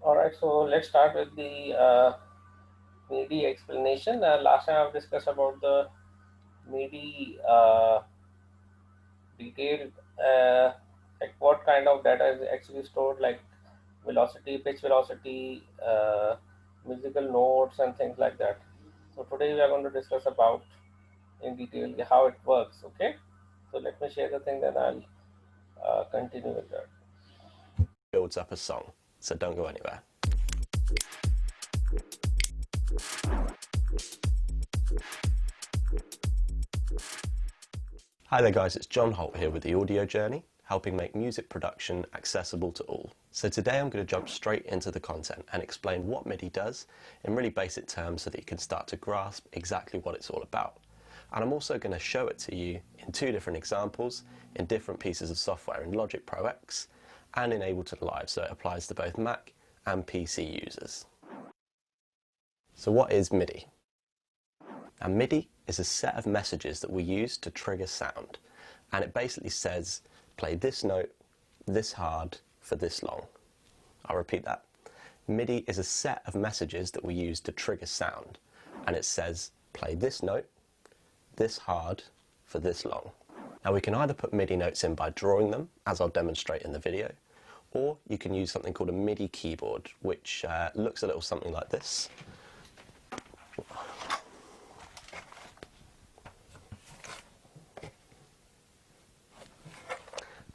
Alright, so let's start with the MIDI explanation. Last time I've discussed about the MIDI detailed, like what kind of data is actually stored, like velocity, pitch velocity, musical notes, and things like that. So today we are going to discuss about in detail how it works. Okay, so let me share the thing, then I'll continue with that. Builds up a song, so don't go anywhere. Hi there guys, it's John Holt here with The Audio Journey, helping make music production accessible to all. So today I'm going to jump straight into the content and explain what MIDI does in really basic terms so that you can start to grasp exactly what it's all about. And I'm also going to show it to you in two different examples in different pieces of software in Logic Pro X and in Ableton Live, so it applies to both Mac and PC users. So what is MIDI? Now MIDI is a set of messages that we use to trigger sound, and it basically says play this note this hard for this long. I'll repeat that. MIDI is a set of messages that we use to trigger sound, and it says play this note this hard for this long. Now we can either put MIDI notes in by drawing them, as I'll demonstrate in the video, or you can use something called a MIDI keyboard, which looks a little something like this.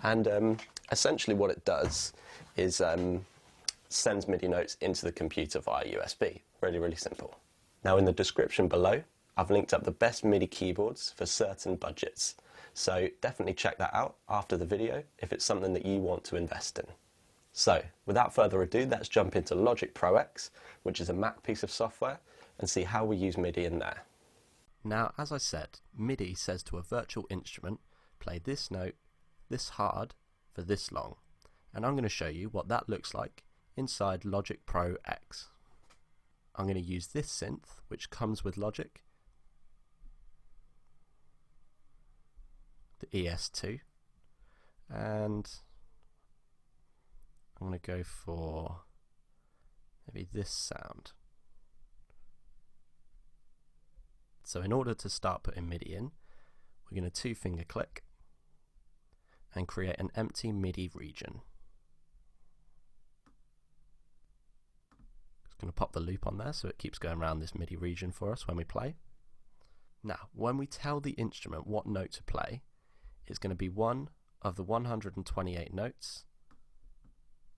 And essentially what it does is sends MIDI notes into the computer via USB. Really, really simple. Now in the description below, I've linked up the best MIDI keyboards for certain budgets. So definitely check that out after the video if it's something that you want to invest in. So without further ado, let's jump into Logic Pro X, which is a Mac piece of software, and see how we use MIDI in there. Now, as I said, MIDI says to a virtual instrument, play this note this hard for this long, and I'm going to show you what that looks like inside Logic Pro X. I'm going to use this synth which comes with Logic, the ES2, and I'm going to go for maybe this sound. So in order to start putting MIDI in, we're going to two-finger click and create an empty MIDI region. Just going to pop the loop on there so it keeps going around this MIDI region for us when we play. Now, when we tell the instrument what note to play, it's going to be one of the 128 notes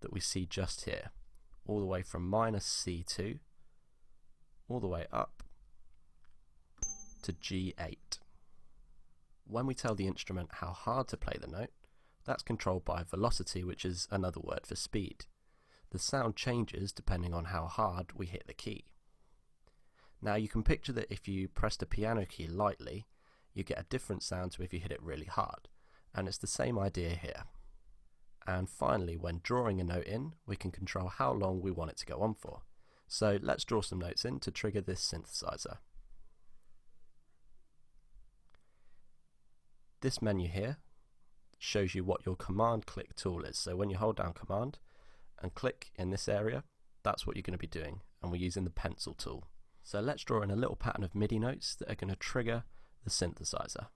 that we see just here, all the way from -C2 all the way up to G8. When we tell the instrument how hard to play the note, that's controlled by velocity, which is another word for speed. The sound changes depending on how hard we hit the key. Now you can picture that if you pressed a piano key lightly, you get a different sound to if you hit it really hard, and it's the same idea here. And finally, when drawing a note in, we can control how long we want it to go on for. So let's draw some notes in to trigger this synthesizer. This menu here shows you what your command click tool is. So when you hold down command and click in this area, that's what you're going to be doing, and we're using the pencil tool. So let's draw in a little pattern of MIDI notes that are going to trigger the synthesizer.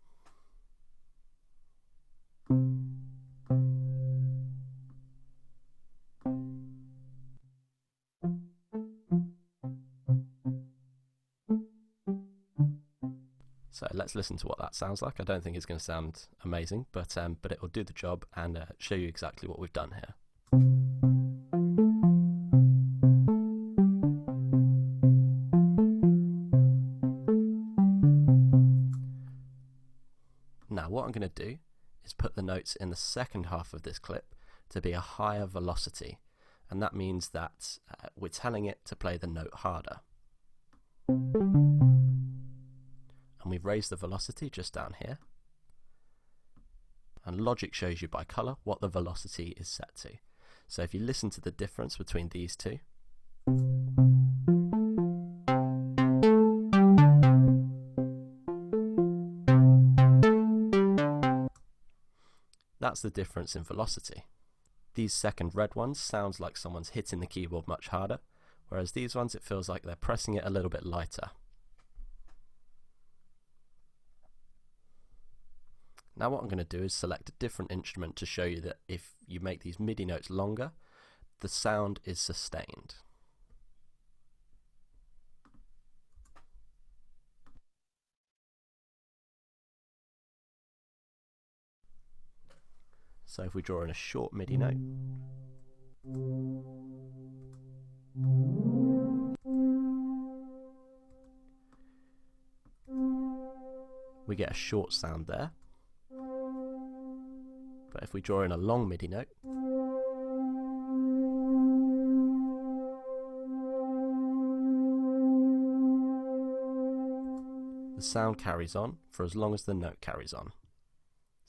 So let's listen to what that sounds like. I don't think it's going to sound amazing, but it will do the job and show you exactly what we've done here. Now what I'm going to do is put the notes in the second half of this clip to be a higher velocity, and that means that we're telling it to play the note harder. And we've raised the velocity just down here, and Logic shows you by colour what the velocity is set to. So if you listen to the difference between these two, that's the difference in velocity. These second red ones sounds like someone's hitting the keyboard much harder, whereas these ones it feels like they're pressing it a little bit lighter. Now what I'm going to do is select a different instrument to show you that if you make these MIDI notes longer, the sound is sustained. So if we draw in a short MIDI note, we get a short sound there. But if we draw in a long MIDI note, the sound carries on for as long as the note carries on.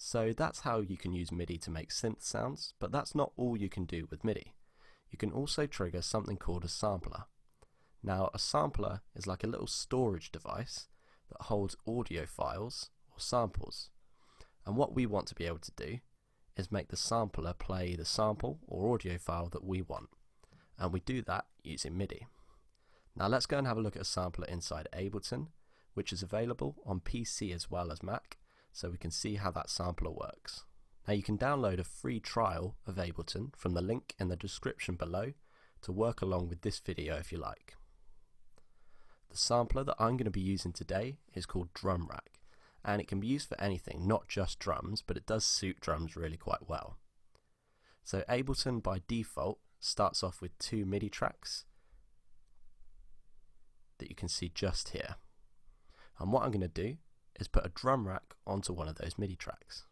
So that's how you can use MIDI to make synth sounds, but that's not all you can do with MIDI. You can also trigger something called a sampler. Now, a sampler is like a little storage device that holds audio files or samples. And what we want to be able to do is make the sampler play the sample or audio file that we want. And we do that using MIDI. Now let's go and have a look at a sampler inside Ableton, which is available on PC as well as Mac, so we can see how that sampler works. Now you can download a free trial of Ableton from the link in the description below to work along with this video if you like. The sampler that I'm going to be using today is called Drum Rack, and it can be used for anything, not just drums, but it does suit drums really quite well. So Ableton by default starts off with 2 MIDI tracks that you can see just here. And what I'm going to do is put a drum rack onto one of those MIDI tracks,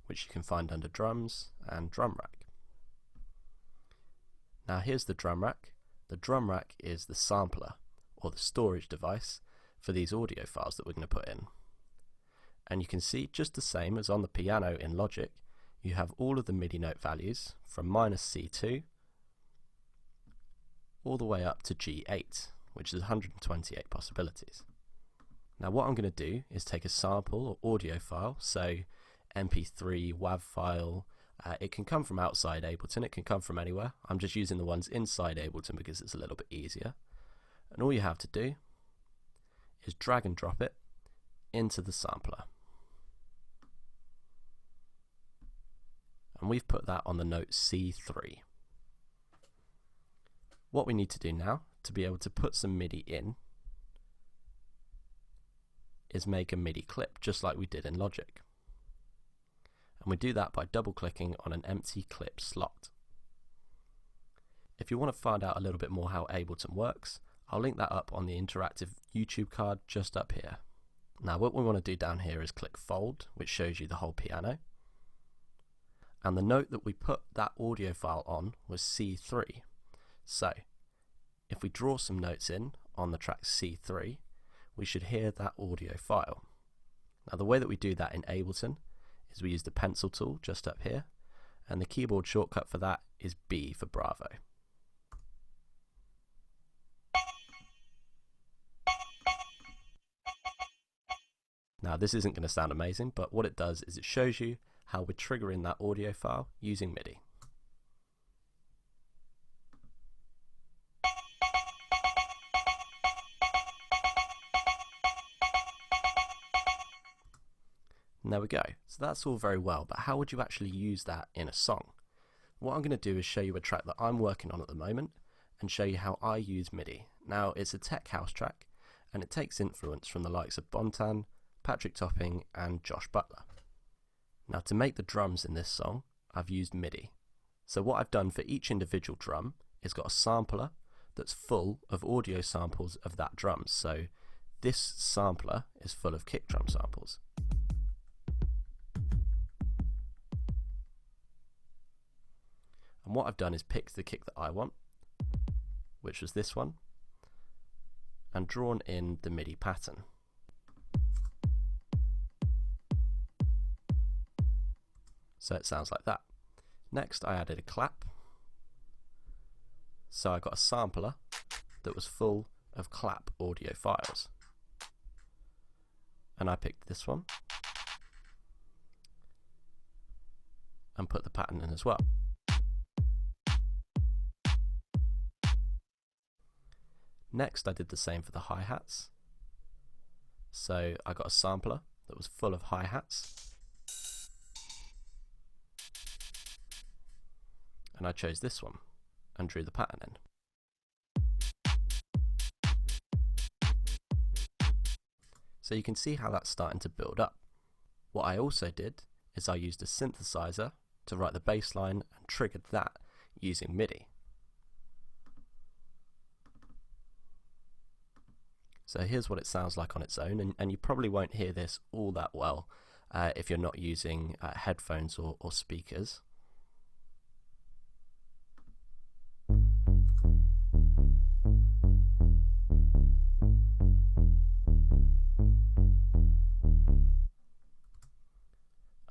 which you can find under Drums and Drum Rack. Now here's the drum rack. The drum rack is the sampler, or the storage device, for these audio files that we're going to put in. And you can see, just the same as on the piano in Logic, you have all of the MIDI note values from -C2 all the way up to G8, which is 128 possibilities. Now what I'm going to do is take a sample or audio file, so MP3, WAV file, it can come from outside Ableton, it can come from anywhere. I'm just using the ones inside Ableton because it's a little bit easier. And all you have to do is drag and drop it into the sampler. And we've put that on the note C3. What we need to do now to be able to put some MIDI in is make a MIDI clip, just like we did in Logic. And we do that by double clicking on an empty clip slot. If you want to find out a little bit more how Ableton works, I'll link that up on the interactive YouTube card just up here. Now what we want to do down here is click Fold, which shows you the whole piano. And the note that we put that audio file on was C3. So if we draw some notes in on the track C3, we should hear that audio file. Now the way that we do that in Ableton is we use the pencil tool just up here, and the keyboard shortcut for that is B for Bravo. Now this isn't going to sound amazing, but what it does is it shows you how we're triggering that audio file using MIDI. And there we go. So that's all very well, but how would you actually use that in a song? What I'm going to do is show you a track that I'm working on at the moment and show you how I use MIDI. Now it's a tech house track and it takes influence from the likes of Bontan, Patrick Topping and Josh Butler. Now to make the drums in this song, I've used MIDI. So what I've done for each individual drum is got a sampler that's full of audio samples of that drum. So this sampler is full of kick drum samples. And what I've done is picked the kick that I want, which was this one, and drawn in the MIDI pattern. So it sounds like that. Next I added a clap. So I got a sampler that was full of clap audio files. And I picked this one. and put the pattern in as well. Next, I did the same for the hi-hats. So I got a sampler that was full of hi-hats, and I chose this one and drew the pattern in. So you can see how that's starting to build up. What I also did is I used a synthesizer to write the bass line and triggered that using MIDI. So here's what it sounds like on its own, and you probably won't hear this all that well if you're not using headphones or speakers.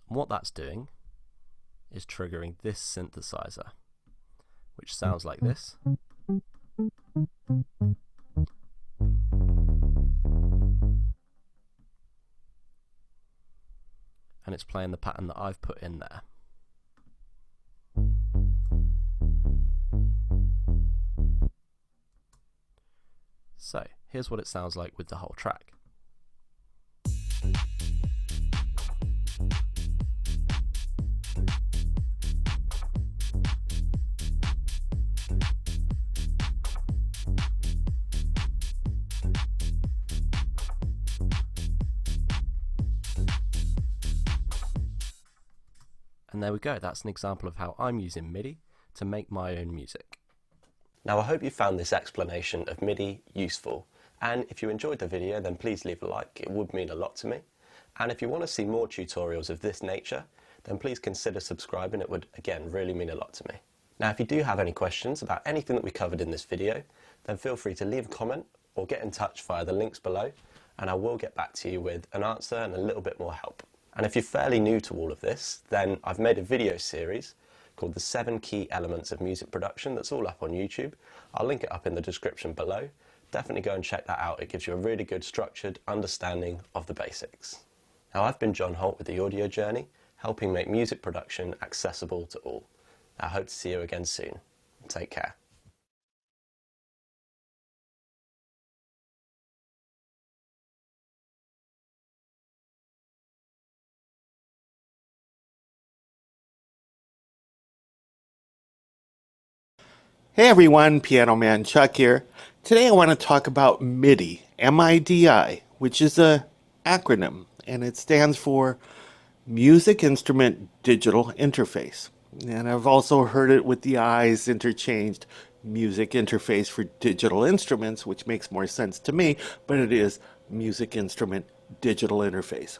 And what that's doing is triggering this synthesizer, which sounds like this. And it's playing the pattern that I've put in there. So here's what it sounds like with the whole track. And there we go, that's an example of how I'm using MIDI to make my own music. Now I hope you found this explanation of MIDI useful, and if you enjoyed the video then please leave a like, it would mean a lot to me. And if you want to see more tutorials of this nature, then please consider subscribing, it would again really mean a lot to me. Now if you do have any questions about anything that we covered in this video, then feel free to leave a comment or get in touch via the links below, and I will get back to you with an answer and a little bit more help. And if you're fairly new to all of this, then I've made a video series called The 7 Key Elements of Music Production that's all up on YouTube. I'll link it up in the description below. Definitely go and check that out. It gives you a really good structured understanding of the basics. Now I've been John Holt with The Audio Journey, helping make music production accessible to all. I hope to see you again soon. Take care. Hey everyone, Piano Man Chuck here. Today I want to talk about MIDI, M-I-D-I, which is an acronym, and it stands for Music Instrument Digital Interface. And I've also heard it with the I's interchanged, Music Interface for Digital Instruments, which makes more sense to me, but it is Music Instrument Digital Interface.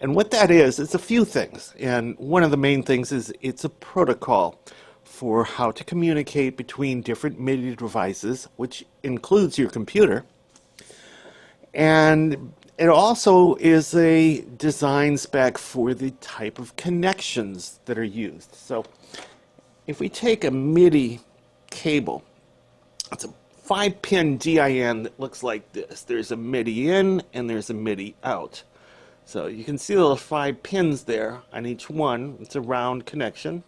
And what that is, it's a few things, and one of the main things is it's a protocol for how to communicate between different MIDI devices, which includes your computer. And it also is a design spec for the type of connections that are used. So if we take a MIDI cable, it's a 5-pin DIN that looks like this. There's a MIDI in and there's a MIDI out. So you can see the 5 pins there on each one. It's a round connection.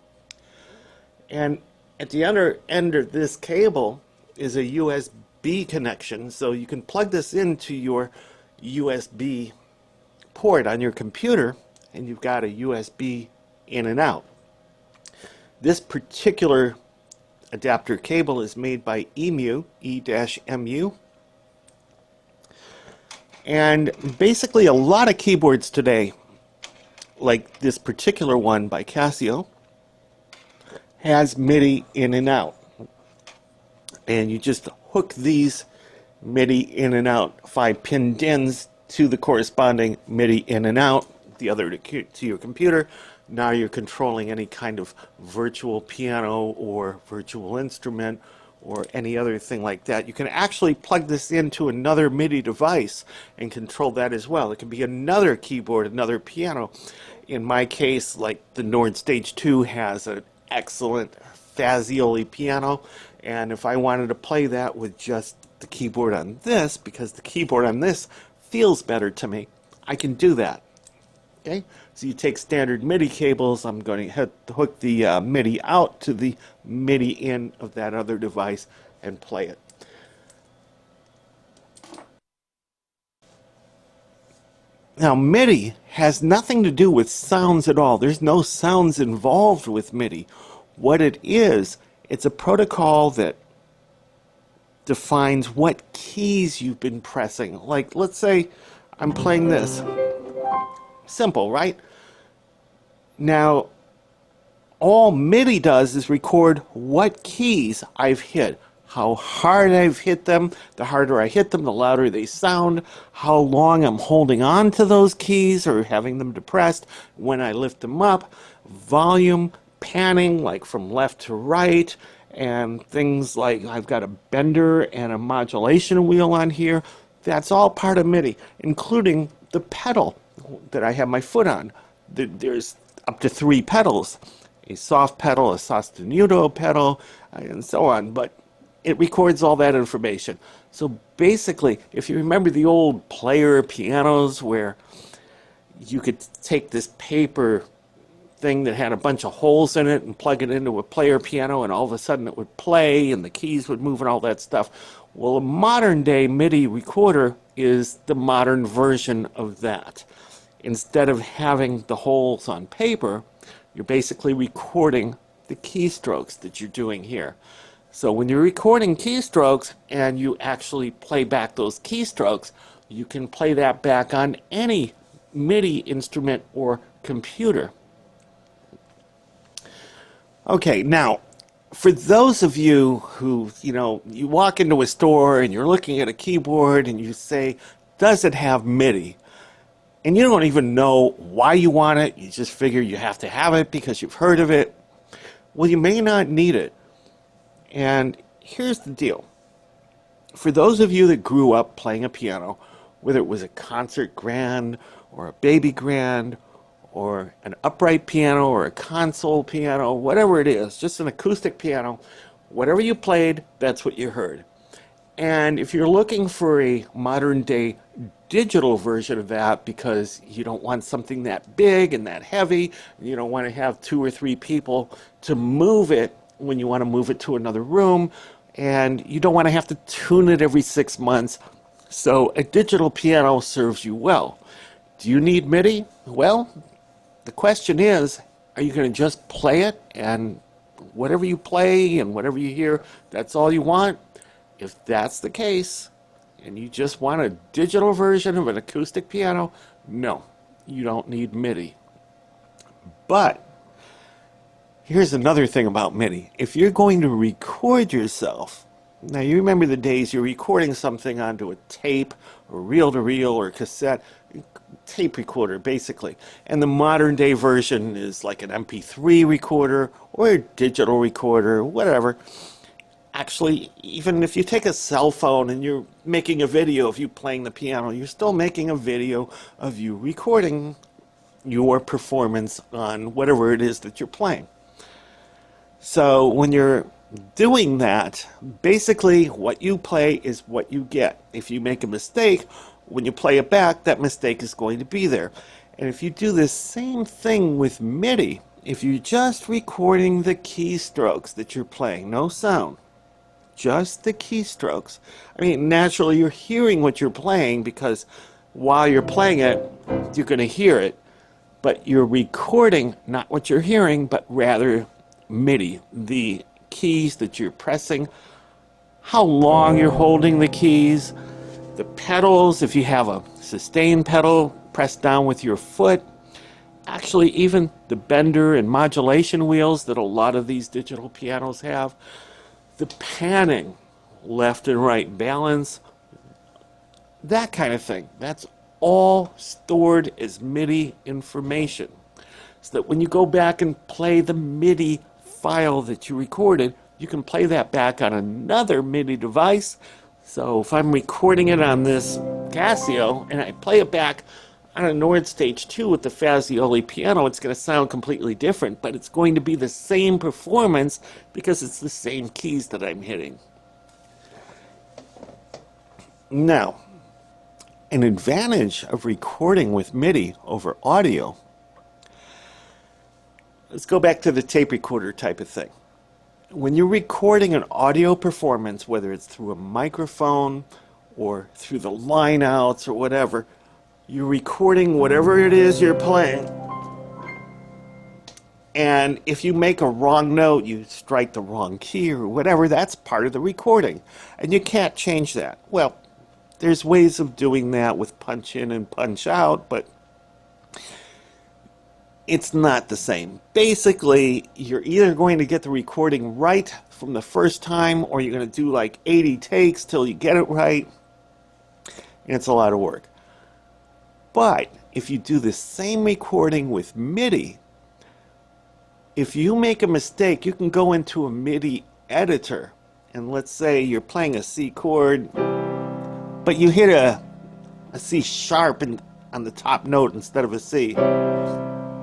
And at the other end of this cable is a USB connection, so you can plug this into your USB port on your computer, and you've got a USB in and out. This particular adapter cable is made by EMU, E-MU. And basically a lot of keyboards today, like this particular one by Casio, has MIDI in and out. And you just hook these MIDI in and out 5-pin DINs to the corresponding MIDI in and out, the other to your computer. Now you're controlling any kind of virtual piano or virtual instrument or any other thing like that. You can actually plug this into another MIDI device and control that as well. It can be another keyboard, another piano. In my case, like the Nord Stage 2 has an excellent Fazioli piano, and if I wanted to play that with just the keyboard on this, because the keyboard on this feels better to me, I can do that. Okay, so you take standard MIDI cables. I'm going to hook the MIDI out to the MIDI in of that other device and play it. Now, MIDI has nothing to do with sounds at all. There's no sounds involved with MIDI. What it is, it's a protocol that defines what keys you've been pressing. Like, let's say I'm playing this. Simple, right? Now, all MIDI does is record what keys I've hit, how hard I've hit them. The harder I hit them, the louder they sound, how long I'm holding on to those keys or having them depressed when I lift them up, volume, panning, like from left to right, and things like I've got a bender and a modulation wheel on here. That's all part of MIDI, including the pedal that I have my foot on. There's up to 3 pedals, a soft pedal, a sostenuto pedal, and so on, but it records all that information. So basically, if you remember the old player pianos where you could take this paper thing that had a bunch of holes in it and plug it into a player piano, and all of a sudden it would play and the keys would move and all that stuff. Well, a modern day MIDI recorder is the modern version of that. Instead of having the holes on paper, you're basically recording the keystrokes that you're doing here. So when you're recording keystrokes and you actually play back those keystrokes, you can play that back on any MIDI instrument or computer. Okay, now, for those of you who, you walk into a store and you're looking at a keyboard and you say, does it have MIDI? And you don't even know why you want it. You just figure you have to have it because you've heard of it. Well, you may not need it. And here's the deal. For those of you that grew up playing a piano, whether it was a concert grand or a baby grand or an upright piano or a console piano, whatever it is, just an acoustic piano, whatever you played, that's what you heard. And if you're looking for a modern day digital version of that because you don't want something that big and that heavy, you don't want to have 2 or 3 people to move it when you want to move it to another room, and you don't want to have to tune it every 6 months, so a digital piano serves you well. Do you need MIDI? Well, the question is, are you going to just play it and whatever you play and whatever you hear, that's all you want? If that's the case, and you just want a digital version of an acoustic piano, no, you don't need MIDI. But here's another thing about MIDI. If you're going to record yourself, now you remember the days you're recording something onto a tape or reel-to-reel or cassette, tape recorder basically, and the modern day version is like an MP3 recorder or a digital recorder, whatever. Actually, even if you take a cell phone and you're making a video of you playing the piano, you're still making a video of you recording your performance on whatever it is that you're playing. So when you're doing that, basically what you play is what you get. If you make a mistake, when you play it back, that mistake is going to be there. And if you do the same thing with MIDI, if you're just recording the keystrokes that you're playing, no sound, just the keystrokes. I mean, naturally you're hearing what you're playing because while you're playing it, you're going to hear it, but you're recording not what you're hearing, but rather MIDI, the keys that you're pressing, how long you're holding the keys, the pedals, if you have a sustain pedal pressed down with your foot, actually even the bender and modulation wheels that a lot of these digital pianos have, the panning, left and right balance, that kind of thing. That's all stored as MIDI information. So that when you go back and play the MIDI file that you recorded, you can play that back on another MIDI device. So if I'm recording it on this Casio and I play it back on a Nord Stage 2 with the Fazioli piano, it's going to sound completely different, but it's going to be the same performance because it's the same keys that I'm hitting. Now, an advantage of recording with MIDI over audio. Let's go back to the tape recorder type of thing. When you're recording an audio performance, whether it's through a microphone or through the line outs or whatever, you're recording whatever it is you're playing. And if you make a wrong note, you strike the wrong key or whatever, that's part of the recording. And you can't change that. Well, there's ways of doing that with punch in and punch out, but it's not the same. Basically, you're either going to get the recording right from the first time, or you're going to do like 80 takes till you get it right. And it's a lot of work. But if you do the same recording with MIDI, if you make a mistake, you can go into a MIDI editor, and let's say you're playing a C chord, but you hit a C sharp on the top note instead of a C.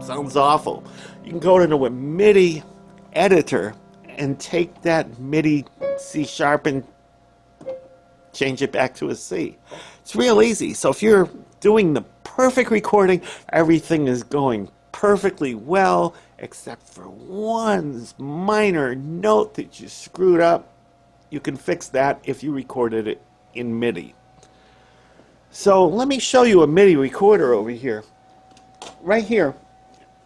Sounds awful. You can go into a MIDI editor and take that MIDI C sharp and change it back to a C. It's real easy. So if you're doing the perfect recording, everything is going perfectly well, except for one minor note that you screwed up, you can fix that if you recorded it in MIDI. So let me show you a MIDI recorder over here. Right here,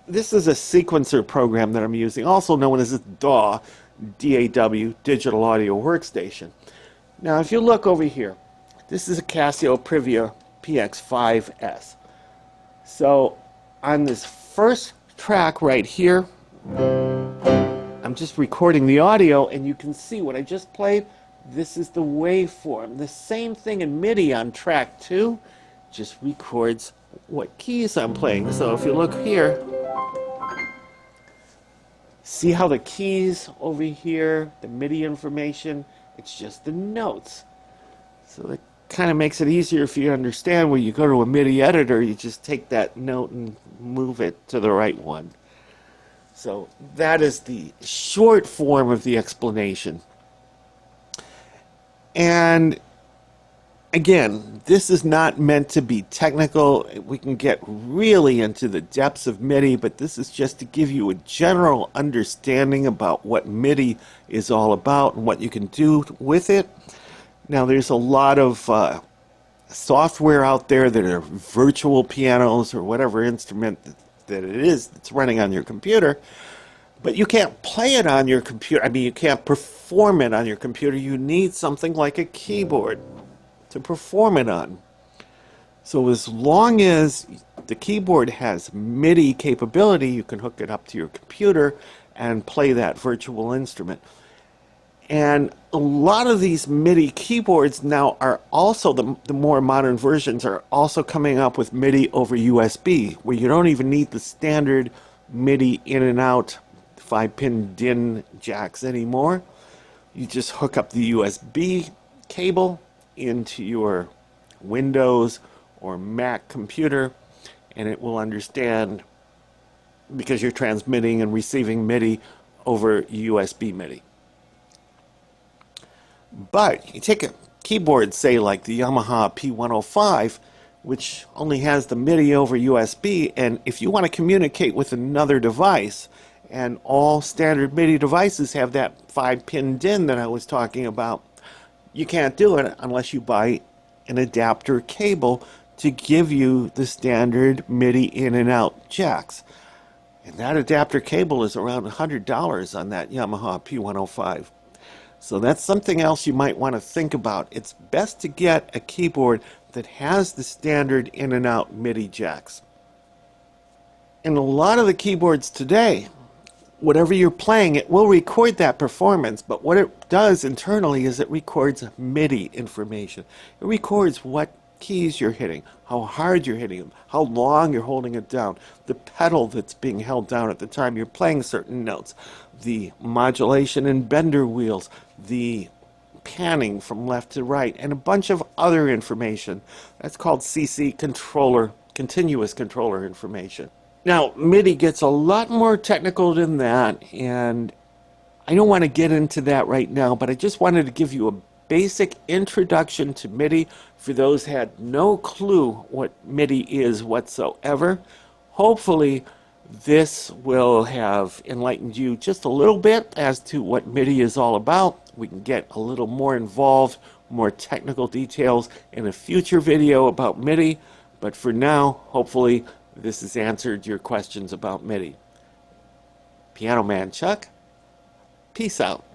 this is a sequencer program that I'm using, also known as DAW, D-A-W, Digital Audio Workstation. Now if you look over here, this is a Casio Privia PX5S. So on this first track right here, I'm just recording the audio, and you can see what I just played. This is the waveform. The same thing in MIDI on track 2, just records what keys I'm playing. So if you look here, see how the keys over here, the MIDI information, it's just the notes. So that kind of makes it easier if you understand. When you go to a MIDI editor, you just take that note and move it to the right one. So that is the short form of the explanation. And again, this is not meant to be technical. We can get really into the depths of MIDI, but this is just to give you a general understanding about what MIDI is all about and what you can do with it. Now, there's a lot of software out there that are virtual pianos or whatever instrument that it is that's running on your computer, but you can't play it on your computer. I mean, you can't perform it on your computer. You need something like a keyboard to perform it on. So as long as the keyboard has MIDI capability, you can hook it up to your computer and play that virtual instrument. And a lot of these MIDI keyboards now are also, the more modern versions are also coming up with MIDI over USB, where you don't even need the standard MIDI in and out 5-pin DIN jacks anymore. You just hook up the USB cable into your Windows or Mac computer, and it will understand, because you're transmitting and receiving MIDI over USB MIDI. But you take a keyboard, say like the Yamaha P105, which only has the MIDI over USB, and if you want to communicate with another device, and all standard MIDI devices have that 5-pin DIN that I was talking about, you can't do it unless you buy an adapter cable to give you the standard MIDI in and out jacks. And that adapter cable is around $100 on that Yamaha P105. So that's something else you might want to think about. It's best to get a keyboard that has the standard in and out MIDI jacks. And a lot of the keyboards today, whatever you're playing, it will record that performance, but what it does internally is it records MIDI information. It records what keys you're hitting, how hard you're hitting them, how long you're holding it down, the pedal that's being held down at the time you're playing certain notes, the modulation and bender wheels, the panning from left to right, and a bunch of other information. That's called CC controller, continuous controller information. Now, MIDI gets a lot more technical than that, and I don't want to get into that right now, but I just wanted to give you a basic introduction to MIDI for those who had no clue what MIDI is whatsoever. Hopefully, this will have enlightened you just a little bit as to what MIDI is all about. We can get a little more involved, more technical details in a future video about MIDI. But for now, hopefully, this has answered your questions about MIDI. Piano Man Chuck, peace out.